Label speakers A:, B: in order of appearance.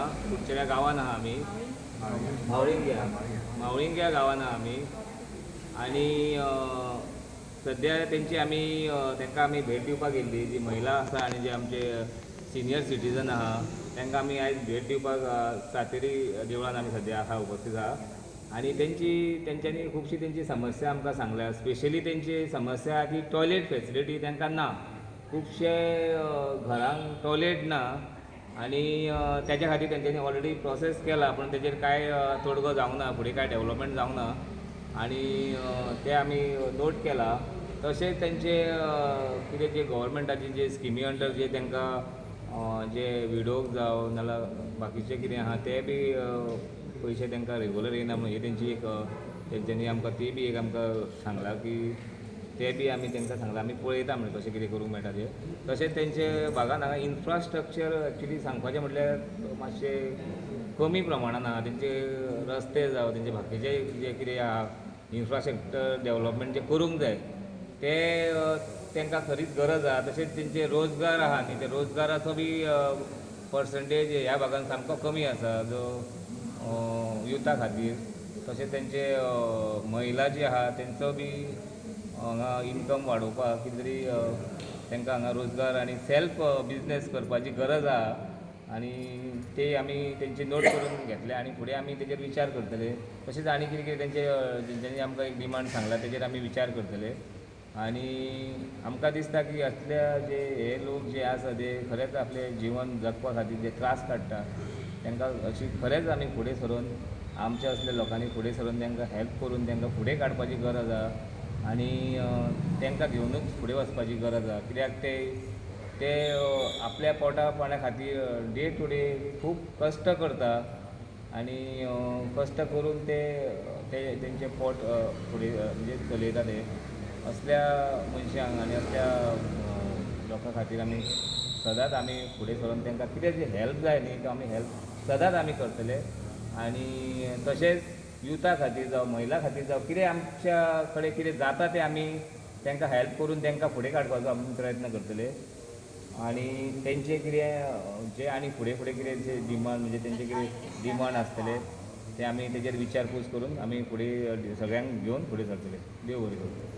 A: कुडचड्या गांवान आहा आमी मावळिंग्या गांवान आहा आमी आणि सद्या तेंची आमी तांकां आमी भेट दिवपाक गेल्ली जी महिला आसा आनी जे आमचे सिनियर सिटीजन आहा तांकां आमी आयज भेट दिवपाक सातेरी देवळान आमी सद्या आहा उपस्थित आहा आणि तेंच्यांनी खुबशी तेंची समस्या आमकां सांगल्या. स्पेशली तेंची समस्या ती टॉयलेट फॅसिलिटी तांकां ना. खुबशे घरांक टॉयलेट ना आणि त्याच्या खातीर तेंच्यांनी ऑलरेडी प्रोसेस केला पण तेजेर काय तोडगो जावंक ना, फुडें काय डेवलपमेंट जावंक ना आणि ते आमी नोट केला. तशेंच तेंचे कितें जे गव्हर्मेंटाचे जे स्किमी अंडर जे तांकां जे विडोक जावं नाल्यार बाकीचे कितें आहा ते बी पयशे तांकां रेगुलर येयना म्हणून ही तेंची एक तेंच्यांनी आमकां ती बी एक आमकां सांगला की ते बी आमी तांकां सांगला आमी पळयता म्हणजे कशें कितें करूंक मेळटा तें. तशेंच तेंचे भागान हांगा इन्फ्रास्ट्रक्चर एक्चुली सांगपाचें म्हटल्यार मातशें कमी प्रमाणान आहा. तेंचे रस्ते जावं तेंचे बाकीचे जे कितें आहा इन्फ्रास्ट्रक्चर डेवलपमेंट जे करूंक जाय ते तांकां खरीच गरज आहा. तशेंच तेंचे रोजगार आहा न्ही ते रोजगाराचो बी पर्संटेज ह्या भागान सामको कमी आसा जो युथा खातीर. तशेंच तेंचे महिला जी आहा तेंचो बी हांगा इनकम वाडोवपाक कितें तरी तांकां हांगा रोजगार आनी सेल्फ बिजनेस करपाची गरज आहा आनी ते आमी तेंची नोट करून घेतले आनी फुडें आमी तेजेर विचार करतले. तशेंच आनी कितें कितें तेंच्यांनी आमकां एक डिमांड सांगला तेजेर आमी विचार करतले. आनी आमकां दिसता की असल्या जे हे लोक जे आसा ते खरेंच आपले जिवन जगपा खातीर जे त्रास काडटा तांकां अशी खरेंच आमी फुडें सरून आमच्या असल्या लोकांनी फुडें सरून तांकां हेल्प करून तांकां फुडें काडपाची गरज आहा आनी तांकां घेवनूच फुडें वचपाची गरज आहा. कित्याक ते आपल्या पोटा पाण्या खातीर डे टू डे खूब कश्ट करता आनी कश्ट करून ते तेंचें पोट फुडें म्हणजे चलयता ते. असल्या मनशांक आनी असल्या लोकां खातीर आमी सदांच आमी फुडें सरून तांकां कितें जे हेल्प जाय न्ही तो आमी हेल्प सदांच आमी करतले. आनी तशेंच युथा खातीर जावं महिला खातीर जावं कितें आमच्या कडेन कितें जाता तें आमी तांकां हेल्प करून तांकां फुडें काडपाचो आमी प्रयत्न करतले. आनी तेंचे कितें जे आनी फुडें कितें जे डिमांड म्हणजे तेंचे कितें डिमांड आसतले ते आमी तेजेर विचारपूस करून आमी फुडें सगळ्यांक घेवन फुडें सरतले. देव बरें करूं.